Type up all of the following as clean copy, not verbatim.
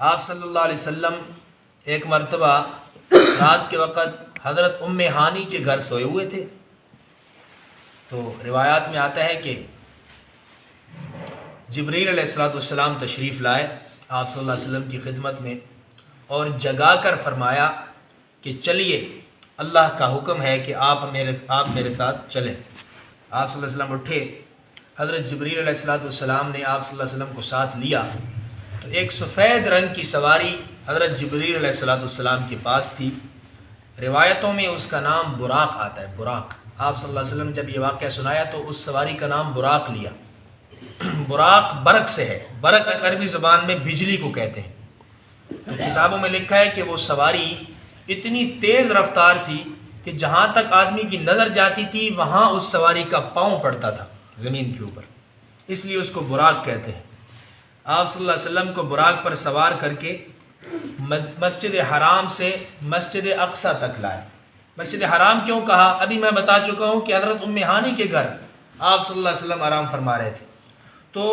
آپ صلی اللہ علیہ وسلم ایک مرتبہ رات کے وقت حضرت ام ہانی کے گھر سوئے ہوئے تھے. تو روایات میں آتا ہے کہ جبریل علیہ السلام تشریف لائے آپ صلی اللہ علیہ وسلم کی خدمت میں اور جگا کر فرمایا کہ چلیے اللہ کا حکم ہے کہ آپ میرے ساتھ چلیں. آپ صلی اللہ علیہ وسلم اٹھے. حضرت جبریل علیہ السلام نے آپ صلی اللہ علیہ وسلم کو ساتھ لیا تو ایک سفید رنگ کی سواری حضرت جبریل علیہ السلام کے پاس تھی. روایتوں میں اس کا نام براق آتا ہے. براق. آپ صلی اللہ علیہ وسلم جب یہ واقعہ سنایا تو اس سواری کا نام براق لیا. براق برق سے ہے. برق عربی زبان میں بجلی کو کہتے ہیں. تو کتابوں میں لکھا ہے کہ وہ سواری اتنی تیز رفتار تھی کہ جہاں تک آدمی کی نظر جاتی تھی وہاں اس سواری کا پاؤں پڑتا تھا زمین کے اوپر، اس لیے اس کو براق کہتے ہیں. آپ صلی اللہ علیہ وسلم کو براق پر سوار کر کے مسجد حرام سے مسجد اقصیٰ تک لائے. مسجد حرام کیوں کہا؟ ابھی میں بتا چکا ہوں کہ حضرت ام ہانی کے گھر آپ صلی اللہ علیہ وسلم آرام فرما رہے تھے. تو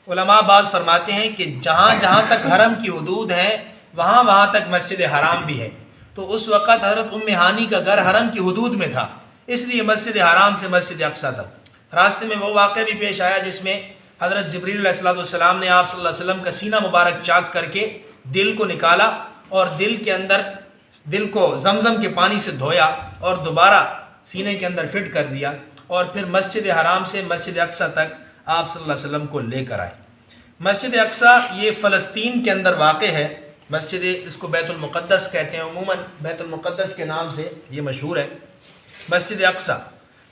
علماء بعض فرماتے ہیں کہ جہاں جہاں تک حرم کی حدود ہیں وہاں تک مسجد حرام بھی ہے. تو اس وقت حضرت ام ہانی کا گھر حرم کی حدود میں تھا، اس لیے مسجد حرام سے مسجد اقصیٰ تک. راستے میں وہ واقعہ بھی پیش آیا جس میں حضرت جبریل علیہ السلام نے آپ صلی اللہ علیہ وسلم کا سینہ مبارک چاک کر کے دل کو نکالا اور دل کو زمزم کے پانی سے دھویا اور دوبارہ سینے کے اندر فٹ کر دیا اور پھر مسجد حرام سے مسجد اقصیٰ تک آپ صلی اللہ علیہ وسلم کو لے کر آئے. مسجد اقصیٰ یہ فلسطین کے اندر واقع ہے. مسجد اس کو بیت المقدس کہتے ہیں، عموماً بیت المقدس کے نام سے یہ مشہور ہے. مسجد اقصیٰ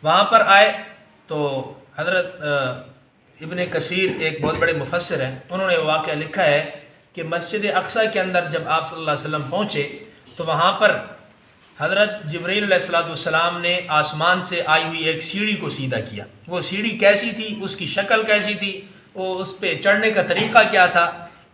وہاں پر آئے تو حضرت ابن کثیر ایک بہت بڑے مفسر ہیں، انہوں نے واقعہ لکھا ہے کہ مسجد اقصیٰ کے اندر جب آپ صلی اللہ علیہ وسلم پہنچے تو وہاں پر حضرت جبریل علیہ السلام نے آسمان سے آئی ہوئی ایک سیڑھی کو سیدھا کیا. وہ سیڑھی کیسی تھی، اس کی شکل کیسی تھی، وہ اس پہ چڑھنے کا طریقہ کیا تھا،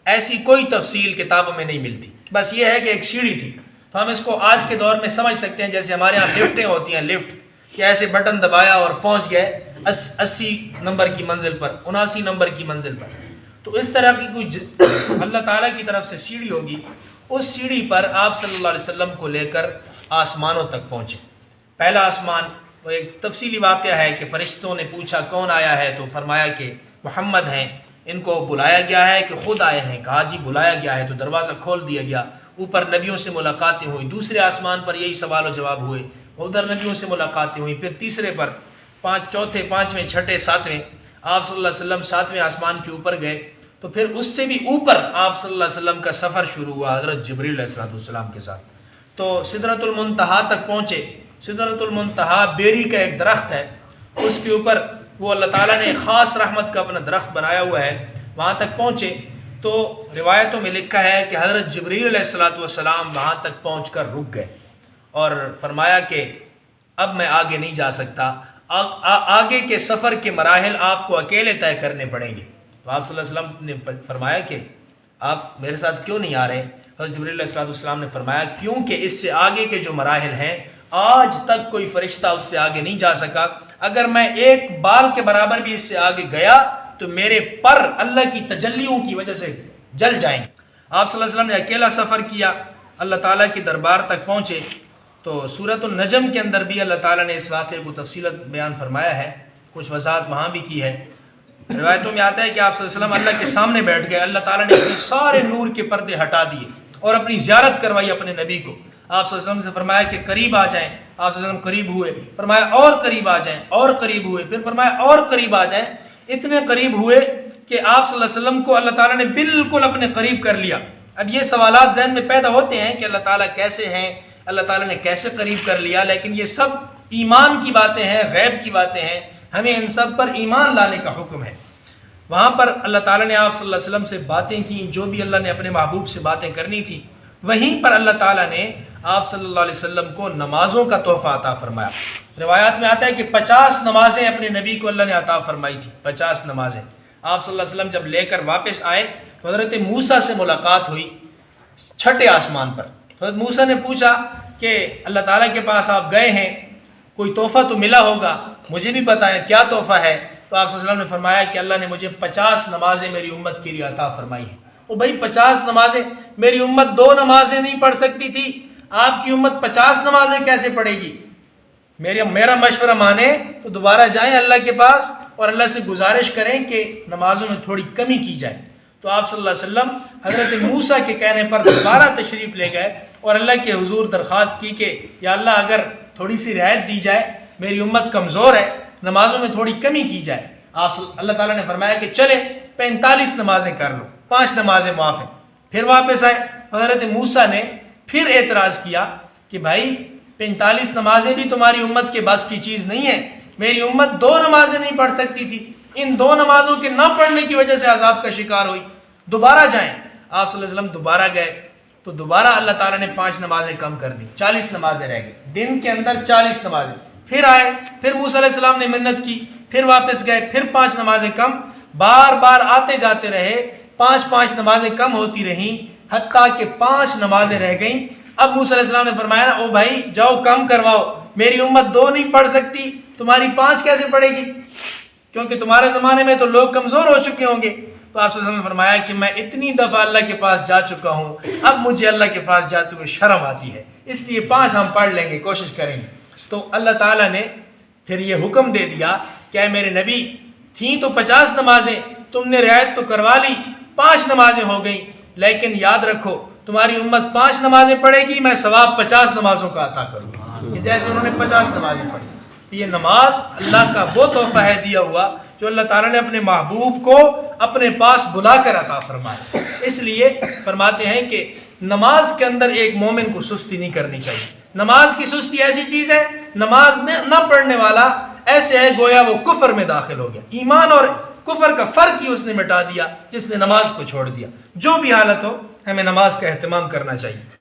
ایسی کوئی تفصیل کتابوں میں نہیں ملتی. بس یہ ہے کہ ایک سیڑھی تھی. تو ہم اس کو آج کے دور میں سمجھ سکتے ہیں جیسے ہمارے یہاں لفٹیں ہوتی ہیں، لفٹ کہ ایسے بٹن دبایا اور پہنچ گئے 80 نمبر کی منزل پر، 79 نمبر کی منزل پر. تو اس طرح کی کوئی اللہ تعالیٰ کی طرف سے سیڑھی ہوگی. اس سیڑھی پر آپ صلی اللہ علیہ وسلم کو لے کر آسمانوں تک پہنچے. پہلا آسمان وہ ایک تفصیلی واقعہ ہے کہ فرشتوں نے پوچھا کون آیا ہے تو فرمایا کہ محمد ہیں. ان کو بلایا گیا ہے کہ خود آئے ہیں؟ کہا جی بلایا گیا ہے. تو دروازہ کھول دیا گیا. اوپر نبیوں سے ملاقاتیں ہوئی. دوسرے آسمان پر یہی سوال و جواب ہوئے. ادھر نبیوں سے ملاقاتیں ہوئیں. پھر تیسرے پر، چوتھے، پانچویں، چھٹے، ساتویں، آپ صلی اللہ علیہ وسلم ساتویں آسمان کے اوپر گئے. تو پھر اس سے بھی اوپر آپ صلی اللہ علیہ وسلم کا سفر شروع ہوا حضرت جبریل علیہ السلام کے ساتھ. تو سدرۃ المنتہا تک پہنچے. سدرۃ المنتہا بیری کا ایک درخت ہے، اس کے اوپر وہ اللہ تعالیٰ نے خاص رحمت کا اپنا درخت بنایا ہوا ہے. وہاں تک پہنچے تو روایتوں میں لکھا ہے کہ حضرت جبریل علیہ السلام وہاں تک پہنچ کر رک گئے اور فرمایا کہ اب میں آگے نہیں جا سکتا، آگے کے سفر کے مراحل آپ کو اکیلے طے کرنے پڑیں گے. تو آپ صلی اللہ علیہ وسلم نے فرمایا کہ آپ میرے ساتھ کیوں نہیں آ رہے؟ حضرت جبریل علیہ السلام نے فرمایا کیونکہ اس سے آگے کے جو مراحل ہیں آج تک کوئی فرشتہ اس سے آگے نہیں جا سکا. اگر میں ایک بال کے برابر بھی اس سے آگے گیا تو میرے پر اللہ کی تجلیوں کی وجہ سے جل جائیں گے. آپ صلی اللہ علیہ وسلم نے اکیلا سفر کیا، اللہ تعالیٰ کے دربار تک پہنچے. تو سورۃ النجم کے اندر بھی اللہ تعالیٰ نے اس واقعے کو تفصیلت بیان فرمایا ہے، کچھ وضاحت وہاں بھی کی ہے. روایتوں میں آتا ہے کہ آپ صلی اللہ علیہ وسلم اللہ کے سامنے بیٹھ گئے. اللہ تعالیٰ نے اپنے سارے نور کے پردے ہٹا دیے اور اپنی زیارت کروائی اپنے نبی کو. آپ صلی اللہ علیہ وسلم سے فرمایا کہ قریب آ جائیں. آپ صلی اللہ علیہ وسلم قریب ہوئے، فرمایا اور قریب آ جائیں، اور قریب ہوئے، پھر فرمایا اور قریب آ جائیں. اتنے قریب ہوئے کہ آپ صلی اللہ علیہ وسلم کو اللہ تعالیٰ نے بالکل اپنے قریب کر لیا. اب یہ سوالات ذہن میں پیدا ہوتے ہیں کہ اللہ تعالیٰ کیسے ہیں، اللہ تعالیٰ نے کیسے قریب کر لیا، لیکن یہ سب ایمان کی باتیں ہیں، غیب کی باتیں ہیں. ہمیں ان سب پر ایمان لانے کا حکم ہے. وہاں پر اللہ تعالیٰ نے آپ صلی اللہ علیہ وسلم سے باتیں کی، جو بھی اللہ نے اپنے محبوب سے باتیں کرنی تھی. وہیں پر اللہ تعالیٰ نے آپ صلی اللہ علیہ وسلم کو نمازوں کا تحفہ عطا فرمایا. روایات میں آتا ہے کہ 50 نمازیں اپنے نبی کو اللہ نے عطا فرمائی تھی. 50 نمازیں آپ صلی اللہ علیہ وسلم جب لے کر واپس آئے تو حضرت موسیٰ سے ملاقات ہوئی چھٹے آسمان پر. حضرت موسیٰ نے پوچھا کہ اللہ تعالیٰ کے پاس آپ گئے ہیں، کوئی تحفہ تو ملا ہوگا، مجھے بھی بتائیں کیا تحفہ ہے. تو آپ صلی اللہ علیہ وسلم نے فرمایا کہ اللہ نے مجھے 50 نمازیں میری امت کے لیے عطا فرمائی ہیں. وہ بھائی 50 نمازیں، میری امت 2 نمازیں نہیں پڑھ سکتی تھی، آپ کی امت 50 نمازیں کیسے پڑھے گی؟ میرا مشورہ مانے تو دوبارہ جائیں اللہ کے پاس اور اللہ سے گزارش کریں کہ نمازوں میں تھوڑی کمی کی جائے۔ تو آپ صلی اللہ علیہ وسلم حضرت موسیٰ کے کہنے پر دوبارہ تشریف لے گئے اور اللہ کے حضور درخواست کی کہ یا اللہ اگر تھوڑی سی رعایت دی جائے، میری امت کمزور ہے، نمازوں میں تھوڑی کمی کی جائے۔ اللہ تعالیٰ نے فرمایا کہ چلے 45 نمازیں کر لو، 5 نمازیں معاف ہیں۔ پھر واپس آئے، حضرت موسیٰ نے پھر اعتراض کیا کہ بھائی 45 نمازیں بھی تمہاری امت کے بس کی چیز نہیں ہے، میری امت 2 نمازیں نہیں پڑھ سکتی تھی، ان 2 نمازوں کے نہ پڑھنے کی وجہ سے عذاب کا شکار ہوئی، دوبارہ جائیں۔ آپ صلی اللہ علیہ وسلم دوبارہ گئے تو دوبارہ اللہ تعالیٰ نے 5 نمازیں کم کر دی، 40 نمازیں رہ گئی، دن کے اندر 40 نمازیں۔ پھر آئے، پھر موسیٰ علیہ السلام نے منت کی، پھر واپس گئے، پھر 5 نمازیں کم، بار بار آتے جاتے رہے، 5 نمازیں کم ہوتی رہیں، حتیٰ کہ 5 نمازیں رہ گئیں۔ اب موسیٰ علیہ السلام نے فرمایا نا، او بھائی جاؤ کم کرواؤ، میری امت 2 نہیں پڑھ سکتی، تمہاری 5 کیسے پڑھے گی؟ کیونکہ تمہارے زمانے میں تو لوگ کمزور ہو چکے ہوں گے۔ تو آپ صلی اللہ علیہ وسلم نے فرمایا کہ میں اتنی دفعہ اللہ کے پاس جا چکا ہوں، اب مجھے اللہ کے پاس جاتے ہوئے شرم آتی ہے، اس لیے 5 ہم پڑھ لیں گے، کوشش کریں گے۔ تو اللہ تعالیٰ نے پھر یہ حکم دے دیا کہ اے میرے نبی، تھیں تو 50 نمازیں، تم نے رعایت تو کروا لی، 5 نمازیں ہو گئیں، لیکن یاد رکھو تمہاری امت 5 نمازیں پڑھے گی، میں ثواب 50 نمازوں کا عطا کروں گا، کہ جیسے انہوں نے 50 نمازیں پڑھی۔ یہ نماز اللہ کا وہ تحفہ ہے دیا ہوا جو اللہ تعالیٰ نے اپنے محبوب کو اپنے پاس بلا کر عطا فرمایا۔ اس لیے فرماتے ہیں کہ نماز کے اندر ایک مومن کو سستی نہیں کرنی چاہیے۔ نماز کی سستی ایسی چیز ہے، نماز نہ پڑھنے والا ایسے ہے گویا وہ کفر میں داخل ہو گیا، ایمان اور کفر کا فرق ہی اس نے مٹا دیا جس نے نماز کو چھوڑ دیا۔ جو بھی حالت ہو، ہمیں نماز کا اہتمام کرنا چاہیے۔